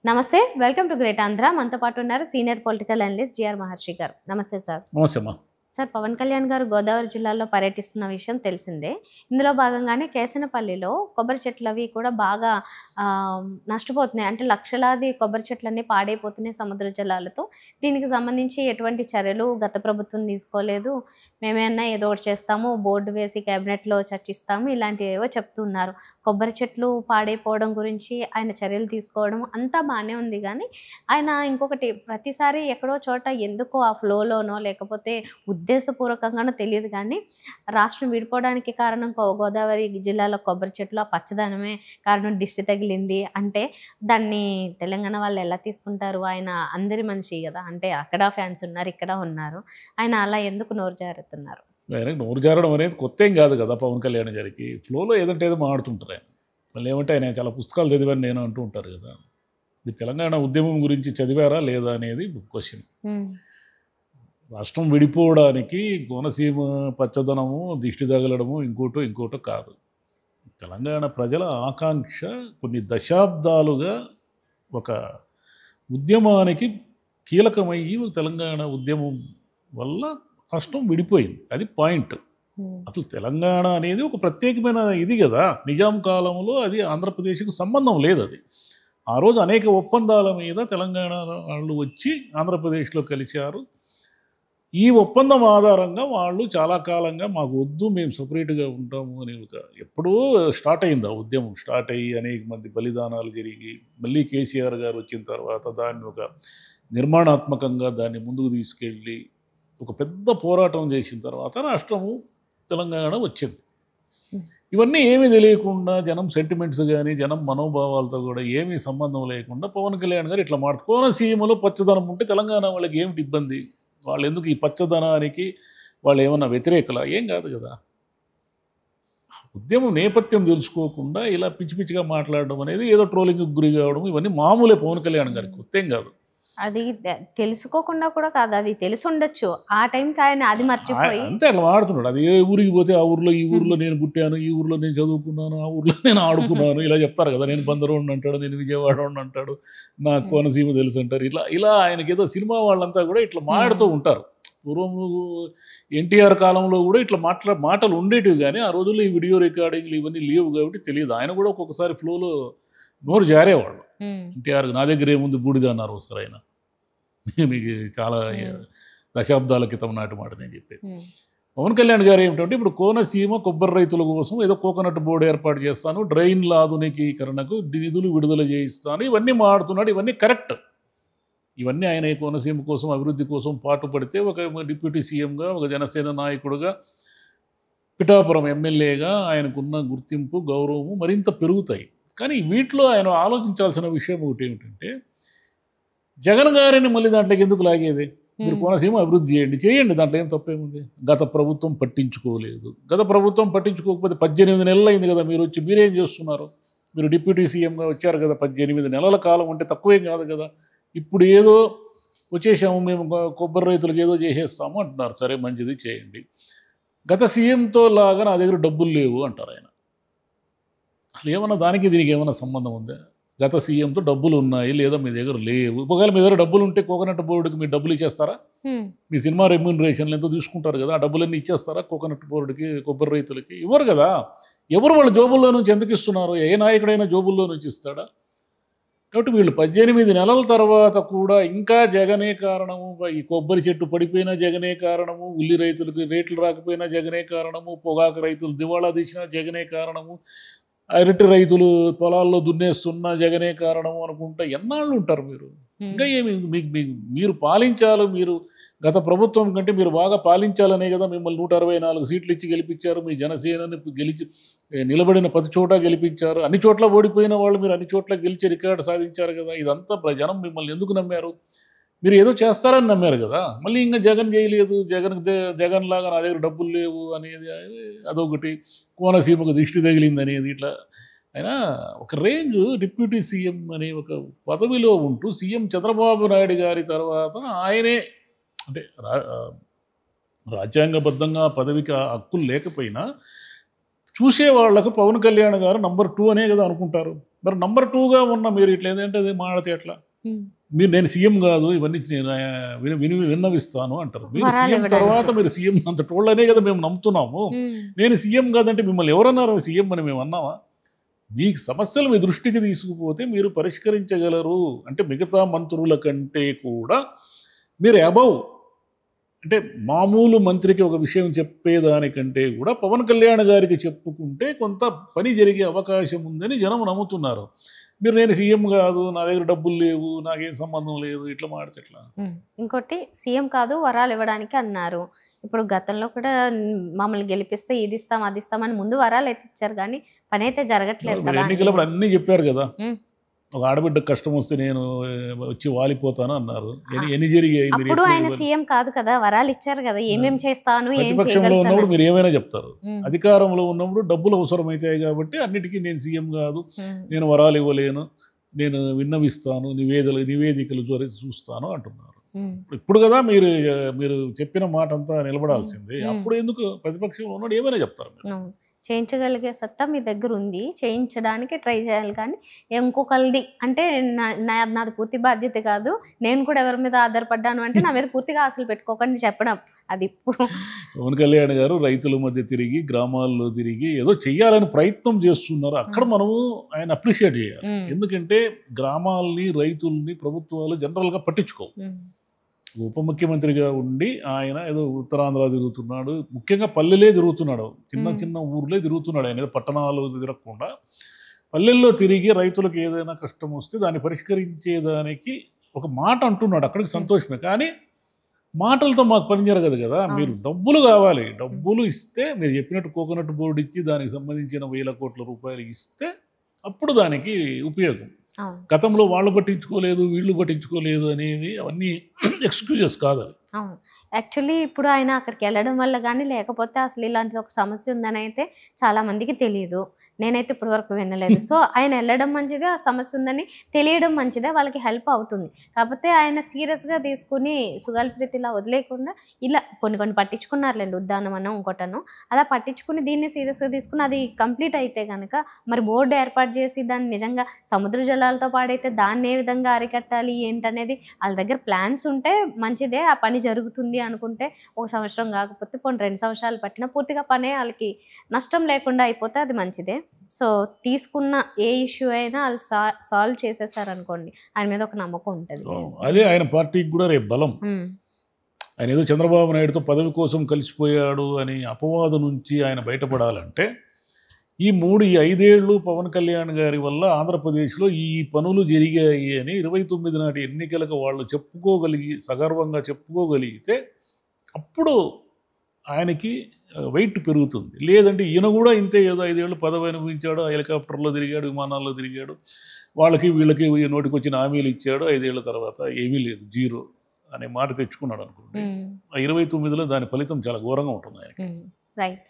నమస్తే. Welcome to great Andhra. మనతో పాటు ఉన్నారు సీనియర్ పొలిటికల్ అనలిస్ట్ జిఆర్ మహర్షి గారు. నమస్తే సార్. నమస్తే అమ్మా. సార్, పవన్ కళ్యాణ్ గారు గోదావరి జిల్లాలో పర్యటిస్తున్న విషయం తెలిసిందే. ఇందులో భాగంగానే కేసనపల్లిలో కొబ్బరి చెట్లు అవి కూడా బాగా నష్టపోతున్నాయి. అంటే లక్షలాది కొబ్బరి చెట్లన్నీ పాడైపోతున్నాయి సముద్ర జలాలతో. దీనికి సంబంధించి ఎటువంటి చర్యలు గత ప్రభుత్వం తీసుకోలేదు. మేమేమన్నా ఏదో ఒకటి చేస్తాము, బోర్డు వేసి క్యాబినెట్లో చర్చిస్తాము, ఇలాంటివేవో చెప్తున్నారు. కొబ్బరి చెట్లు పాడైపోవడం గురించి ఆయన చర్యలు తీసుకోవడం అంతా బాగానే ఉంది. కానీ ఆయన ఇంకొకటి ప్రతిసారి ఎక్కడో చోట ఎందుకో ఆ ఫ్లోలోనో లేకపోతే ఉద్దేశపూర్వకంగానో తెలియదు, కానీ రాష్ట్రం విడిపోవడానికి కారణం గోదావరి జిల్లాలో కొబ్బరి చెట్లు ఆ పచ్చదనమే కారణం, దిష్టి తగిలింది అంటే దాన్ని తెలంగాణ వాళ్ళు ఎలా తీసుకుంటారు? ఆయన అందరి మనిషి కదా, అంటే అక్కడ ఫ్యాన్స్ ఉన్నారు, ఇక్కడ ఉన్నారు. ఆయన అలా ఎందుకు నోరు జారుతున్నారు? ఆయనకు నోరు జారడం అనేది కొత్త ఏం కాదు కదా పవన్ కళ్యాణ్ గారికి. ఫ్లోలో ఏదంటే ఏదో మాడుతుంటారు ఆయన. మళ్ళీ ఏమంటే ఆయన చాలా పుస్తకాలు చదివాను నేను అంటూ ఉంటారు కదా. ఈ తెలంగాణ ఉద్యమం గురించి చదివారా లేదా అనేది క్వశ్చన్. రాష్ట్రం విడిపోవడానికి కోనసీమ పచ్చదనము, దిష్టి తగలడము ఇంకోటో కాదు. తెలంగాణ ప్రజల ఆకాంక్ష కొన్ని దశాబ్దాలుగా ఒక ఉద్యమానికి కీలకమయ్యి తెలంగాణ ఉద్యమం వల్ల రాష్ట్రం విడిపోయింది. అది పాయింట్. అసలు తెలంగాణ అనేది ఒక ప్రత్యేకమైన ఇది కదా. నిజాం కాలంలో అది ఆంధ్రప్రదేశ్కు సంబంధం లేదు. అది ఆ రోజు అనేక ఒప్పందాల మీద తెలంగాణ వాళ్ళు వచ్చి ఆంధ్రప్రదేశ్లో కలిశారు. ఈ ఒప్పందం ఆధారంగా వాళ్ళు చాలా కాలంగా మాకు వద్దు, మేము సపరేట్గా ఉంటాము అని ఒక ఎప్పుడూ స్టార్ట్ అయింది. ఆ ఉద్యమం స్టార్ట్ అయ్యి అనేక మంది బలిదానాలు జరిగి మళ్ళీ కేసీఆర్ గారు వచ్చిన తర్వాత దాన్ని ఒక నిర్మాణాత్మకంగా దాన్ని ముందుకు తీసుకెళ్ళి ఒక పెద్ద పోరాటం చేసిన తర్వాత రాష్ట్రము తెలంగాణ వచ్చింది. ఇవన్నీ ఏమీ తెలియకుండా జనం సెంటిమెంట్స్ కానీ జనం మనోభావాలతో కూడా ఏమీ సంబంధం లేకుండా పవన్ కళ్యాణ్ గారు ఇట్లా మాట కోనసీమలో పచ్చదనం ఉంటే తెలంగాణ వాళ్ళకి ఏమిటి ఇబ్బంది? వాళ్ళు ఎందుకు ఈ పచ్చదనానికి వాళ్ళు ఏమన్నా వ్యతిరేకలా? ఏం కాదు కదా. ఉద్యమం నేపథ్యం తెలుసుకోకుండా ఇలా పిచ్చి పిచ్చిగా మాట్లాడడం అనేది, ఏదో ట్రోలింగ్కి గురి కావడం, ఇవన్నీ మామూలే పవన్ కళ్యాణ్ గారికి, కొత్తేం కాదు. అది తెలుసుకోకుండా కూడా కాదు, అది తెలిసి ఉండొచ్చు. ఆ టైంకి ఆయన అది మర్చిపోయి అంతే అట్లా వాడుతున్నాడు. అది ఏ ఊరికి పోతే ఆ ఊర్లో ఈ ఊర్లో నేను పుట్టాను, ఈ ఊర్లో నేను చదువుకున్నాను, ఆ ఊర్లో నేను ఆడుకున్నాను ఇలా చెప్తారు కదా. నేను బందరోడిని అంటాడు, నేను విజయవాడని అంటాడు, నా కోనసీమ తెలుసు అంటారు. ఇలా ఆయనకి ఏదో సినిమా వాళ్ళంతా కూడా ఇట్లా మాడుతూ ఉంటారు. పూర్వం ఎన్టీఆర్ కాలంలో కూడా ఇట్లా మాటలు ఉండేటివి, కానీ ఆ రోజుల్లో ఈ వీడియో రికార్డింగ్లు ఇవన్నీ లేవు కాబట్టి తెలియదు. ఆయన కూడా ఒక్కొక్కసారి ఫ్లోలో నోరు జారేవాళ్ళు. ఎన్టీఆర్ నా దగ్గర ఏముంది బూడిద అన్నారు ఒకసారి ఆయన. మీకు చాలా దశాబ్దాల క్రితం నాటి మాట నేను చెప్పేది. పవన్ కళ్యాణ్ గారు ఏమిటంటే ఇప్పుడు కోనసీమ కొబ్బరి రైతుల కోసం ఏదో కోకోనట్ బోర్డు ఏర్పాటు చేస్తాను, డ్రైన్ల ఆధునికీకరణకు నిధులు విడుదల చేయిస్తాను, ఇవన్నీ మాడుతున్నాడు. ఇవన్నీ కరెక్ట్. ఇవన్నీ ఆయన కోనసీమ కోసం అభివృద్ధి కోసం పాటుపడితే ఒక డిప్యూటీ సీఎంగా, ఒక జనసేన నాయకుడుగా, పిఠాపురం ఎమ్మెల్యేగా ఆయనకున్న గుర్తింపు గౌరవము మరింత పెరుగుతాయి. కానీ వీటిలో ఆయన ఆలోచించాల్సిన విషయం ఒకటి ఏమిటంటే, జగన్ గారిని మళ్ళీ దాంట్లోకి ఎందుకు లాగేది? మీరు కోనసీమ అభివృద్ధి చేయండి, దాంట్లో ఏం తప్పేముంది? గత ప్రభుత్వం పట్టించుకోలేదు. గత ప్రభుత్వం పట్టించుకోకపోతే 18 నెలలు అయింది కదా మీరు వచ్చి. మీరేం చేస్తున్నారు? మీరు డిప్యూటీ సీఎంగా వచ్చారు కదా, 18 నెలల కాలం అంటే తక్కువేం కాదు కదా. ఇప్పుడు ఏదో వచ్చేసాము మేము కొబ్బరి రైతులకు ఏదో చేసేస్తాము అంటున్నారు. సరే మంచిది, చేయండి. గత సీఎంతో లాగా నా దగ్గర డబ్బులు లేవు అంటారు ఆయన. అసలు ఏమన్నా దానికి దీనికి ఏమైనా సంబంధం ఉందా? గత సీఎంతో డబ్బులు ఉన్నాయి లేదా మీ దగ్గర లేవు. ఒకవేళ మీ దగ్గర డబ్బులు ఉంటే కోకోనట్ బోర్డుకి మీరు డబ్బులు ఇచ్చేస్తారా? మీ సినిమా రెమ్యూనరేషన్లు ఎంతో తీసుకుంటారు కదా, ఆ డబ్బులన్నీ ఇచ్చేస్తారా కోకోనట్ బోర్డుకి, కొబ్బరి రైతులకి? ఇవ్వరు కదా. ఎవరు వాళ్ళ జోబుల్లో నుంచి ఎందుకు ఇస్తున్నారు? ఏ నాయకుడైనా జోబుల్లో నుంచి ఇస్తాడా? కాబట్టి వీళ్ళు 18 నెలల తర్వాత కూడా ఇంకా జగనే కారణము, ఈ కొబ్బరి చెట్టు పడిపోయినా జగనే కారణము, ఉల్లి రైతులకు రేట్లు రాకపోయినా జగనే కారణము, పొగాకు రైతులు దివాళా తీసినా జగనే కారణము, అరటి రైతులు పొలాల్లో దున్నేస్తున్నా జగనే కారణము అనుకుంటా ఎన్నాళ్ళు ఉంటారు మీరు? ఇంకా ఏమి మీరు పాలించాలి. మీరు గత ప్రభుత్వం కంటే మీరు బాగా పాలించాలనే కదా మిమ్మల్ని 164 సీట్లు ఇచ్చి గెలిపించారు. మీ జనసేనని నిలబడిన 10 చోట గెలిపించారు. అన్ని చోట్ల ఓడిపోయిన వాళ్ళు మీరు అన్ని చోట్ల గెలిచి రికార్డు సాధించారు కదా. ఇదంతా జనం మిమ్మల్ని ఎందుకు నమ్మారు? మీరు ఏదో చేస్తారని నమ్మారు కదా. మళ్ళీ ఇంకా జగన్ చేయలేదు, జగన్ లాగా నా దగ్గర డబ్బులు లేవు అనేది అదొకటి, కోనసీమకు దిష్టి తగిలింది అనేది, ఇట్లా ఆయన ఒక రేంజ్ డిప్యూటీ సీఎం అనే ఒక పదవిలో ఉంటూ సీఎం చంద్రబాబు నాయుడు గారి తర్వాత ఆయనే అంటే రాజ్యాంగబద్ధంగా పదవికి హక్కులు లేకపోయినా చూసేవాళ్లకు పవన్ కళ్యాణ్ గారు నంబర్ 2 అనే కదా అనుకుంటారు. మరి నంబర్ 2గా ఉన్న మీరు ఇట్లా ఏంటంటే అది మాడితే ఎట్లా? మీరు నేను సీఎం కాదు ఇవన్నీ నేను విన్నవిస్తాను అంటారు. మీరు వరాలు సీఎం ఇవ్వడానికి. తర్వాత మీరు సీఎం అంత టోళ్ళనే కదా మేము నమ్ముతున్నాము. నేను సీఎం కాదంటే మిమ్మల్ని ఎవరన్నారు సీఎం అని మేము అన్నామా? మీ సమస్యలు మీ దృష్టికి తీసుకుపోతే మీరు పరిష్కరించగలరు అంటే మిగతా మంత్రుల కంటే కూడా మీరు అబౌవ్ అంటే మామూలు మంత్రికి ఒక విషయం చెప్పేదానికంటే కూడా పవన్ కళ్యాణ్ గారికి చెప్పుకుంటే కొంత పని జరిగే అవకాశం ఉందని జనం నమ్ముతున్నారు. మీరు నేను సీఎం కాదు, నా దగ్గర డబ్బులు లేవు, నాకేం సంబంధం లేదు, ఇట్లా మాడితే ఎట్లా? ఇంకోటి సీఎం కాదు వరాలు ఇవ్వడానికి అన్నారు. ఇప్పుడు గతంలో కూడా మమ్మల్ని గెలిపిస్తే ఇది ఇస్తాం అది ఇస్తామని ముందు వరాలు అయితే ఇచ్చారు కానీ పని అయితే జరగట్లేదు మీరు కదా. ఎన్నికలప్పుడు అన్నీ చెప్పారు కదా. ఉమ్. ఒక ఆడబిడ్డ కష్టం వస్తే నేను వచ్చి వాలిపోతాను అన్నారు. ఎన్ని జరిగాయి? మీరు అప్పుడు ఆయన సీఎం కాదు కదా, వరాలు ఇచ్చారు కదా, ఏమేం చేస్తాను ఏం ప్రతిపక్షంలో ఉన్నప్పుడు మీరు ఏమైనా చెప్తారు, ఉమ్. అధికారంలో ఉన్నప్పుడు డబ్బులు అవసరమవుతాయి కాబట్టి అన్నిటికీ నేను సీఎం కాదు, నేను వరాలు ఇవ్వలేను, నేను విన్నవిస్తాను, నివేదికలు చూస్తాను అంటున్నారు. ఇప్పుడు కదా మీరు మీరు చెప్పిన మాట అంతా నిలబడాల్సింది. అప్పుడు ఎందుకు ప్రతిపక్షంలో ఉన్నాడు ఏమైనా చెప్తారు మీరు? చేయించగలిగే సత్తా మీ దగ్గర ఉంది, చేయించడానికి ట్రై చేయాలి. కానీ ఇంకొకరిది అంటే నాది పూర్తి బాధ్యత కాదు, నేను కూడా ఎవరి మీద ఆధారపడ్డాను అంటే నా మీద పూర్తిగా ఆశలు పెట్టుకోకండి చెప్పడం. అది పవన్ కళ్యాణ్ గారు రైతుల మధ్య తిరిగి గ్రామాల్లో తిరిగి ఏదో చెయ్యాలని ప్రయత్నం చేస్తున్నారు. అక్కడ మనము ఆయన అప్రిషియేట్ చేయాలి. ఎందుకంటే గ్రామాలని రైతుల్ని ప్రభుత్వాలు జనరల్గా పట్టించుకోవు. ఉప ముఖ్యమంత్రిగా ఉండి ఆయన ఏదో ఉత్తరాంధ్ర తిరుగుతున్నాడు, ముఖ్యంగా పల్లెలే తిరుగుతున్నాడు, చిన్న చిన్న ఊర్లే తిరుగుతున్నాడు. ఆయన ఏదో పట్టణాలు తిరగకుండా పల్లెల్లో తిరిగి రైతులకు ఏదైనా కష్టం వస్తే దాన్ని పరిష్కరించేదానికి ఒక మాట అంటున్నాడు. అక్కడికి సంతోషమే. కానీ మాటలతో మాకు పని జరగదు కదా. మీరు డబ్బులు కావాలి, డబ్బులు ఇస్తే మీరు చెప్పినట్టు కోకోనట్ బోర్డు ఇచ్చి దానికి సంబంధించిన 1000 కోట్ల రూపాయలు ఇస్తే అప్పుడు దానికి ఉపయోగం. గతంలో వాళ్ళు పట్టించుకోలేదు వీళ్ళు పట్టించుకోలేదు అనేది అవన్నీ ఎక్స్క్యూజెస్ కాదు అది. అవును, యాక్చువల్లీ ఇప్పుడు ఆయన అక్కడికి వెళ్ళడం వల్ల కానీ లేకపోతే అసలు ఇలాంటిది ఒక సమస్య ఉందని అయితే చాలామందికి తెలియదు. నేనైతే ఇప్పటి వరకు వినలేదు. సో ఆయన వెళ్ళడం మంచిదే, ఆ సమస్య ఉందని తెలియడం మంచిదే, వాళ్ళకి హెల్ప్ అవుతుంది. కాకపోతే ఆయన సీరియస్గా తీసుకుని సుగాలి ప్రీతి ఇలా వదిలేకుండా ఇలా కొన్ని పట్టించుకున్నారులేండి, ఉద్దానమనో ఇంకోటనో అలా పట్టించుకుని దీన్ని సీరియస్గా తీసుకుని అది కంప్లీట్ అయితే కనుక మరి బోర్డు ఏర్పాటు చేసి దాన్ని నిజంగా సముద్ర జలాలతో పాడైతే దాన్ని ఏ విధంగా అరికట్టాలి ఏంటనేది వాళ్ళ దగ్గర ప్లాన్స్ ఉంటే మంచిదే, ఆ పని జరుగుతుంది అనుకుంటే 1 సంవత్సరం కాకపోతే 2 సంవత్సరాలు పట్టినా పూర్తిగా పనే వాళ్ళకి నష్టం లేకుండా అయిపోతే అది మంచిదే. సో తీసుకున్న ఏ ఇష్యూ అయినా వాళ్ళు సాల్వ్ చేసేసారనుకోండి, ఆయన మీద ఒక నమ్మకం ఉంటుంది. అదే ఆయన పార్టీకి కూడా రేపు బలం. ఆయన ఏదో చంద్రబాబు నాయుడుతో పదవి కోసం కలిసిపోయాడు అని అపవాదు నుంచి ఆయన బయటపడాలంటే ఈ 5 ఏళ్ళు పవన్ కళ్యాణ్ గారి వల్ల ఆంధ్రప్రదేశ్లో ఈ పనులు జరిగాయి అని 29 నాటి ఎన్నికలకు వాళ్ళు సగర్వంగా చెప్పుకోగలిగితే అప్పుడు ఆయనకి వెయిట్ పెరుగుతుంది. లేదంటే ఈయన కూడా ఇంతే ఏదో 5 ఏళ్ళు పదవి అనుభవించాడు, హెలికాప్టర్లో తిరిగాడు, విమానాల్లో తిరిగాడు, వీళ్ళకి నోటికి వచ్చిన హామీలు ఇచ్చాడు, 5 ఏళ్ళ తర్వాత ఏమీ లేదు, జీరో అనే మాట తెచ్చుకున్నాడు అనుకోండి. 29లో దాని ఫలితం చాలా ఘోరంగా ఉంటుంది ఆయనకి. Right,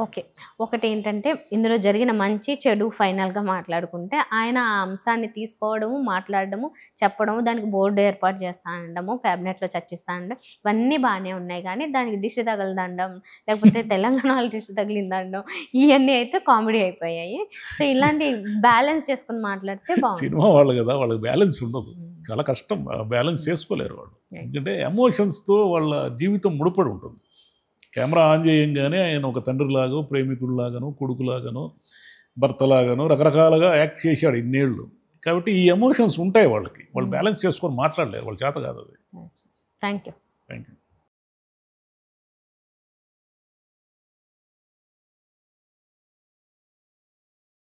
okay. ఒకటి ఏంటంటే ఇందులో జరిగిన మంచి చెడు ఫైనల్గా మాట్లాడుకుంటే ఆయన ఆ అంశాన్ని తీసుకోవడము, మాట్లాడడము, చెప్పడము, దానికి బోర్డు ఏర్పాటు చేస్తా అనడము, క్యాబినెట్లో చర్చిస్తా అనడం ఇవన్నీ బాగానే ఉన్నాయి. కానీ దానికి దిష్టి తగలదండం, లేకపోతే తెలంగాణలో దిష్టి తగిలిందనడం, ఇవన్నీ అయితే కామెడీ అయిపోయాయి. సో ఇలాంటి బ్యాలెన్స్ చేసుకుని మాట్లాడితే బాగుంది. సినిమా వాళ్ళు కదా, వాళ్ళకి బ్యాలెన్స్ ఉండదు, చాలా కష్టం, బ్యాలెన్స్ చేసుకోలేరు వాళ్ళు. ఎందుకంటే ఎమోషన్స్తో వాళ్ళ జీవితం ముడిపడి ఉంటుంది. కెమెరా ఆన్ చేయంగానే ఆయన ఒక తండ్రిలాగో, ప్రేమికుడిలాగానో, కొడుకులాగానో, భర్తలాగానో రకరకాలుగా యాక్ట్ చేశాడు ఇన్నేళ్ళు. కాబట్టి ఈ ఎమోషన్స్ ఉంటాయి వాళ్ళకి, వాళ్ళు బ్యాలెన్స్ చేసుకొని మాట్లాడలేరు, వాళ్ళ చేత కాదు అది. Thank you.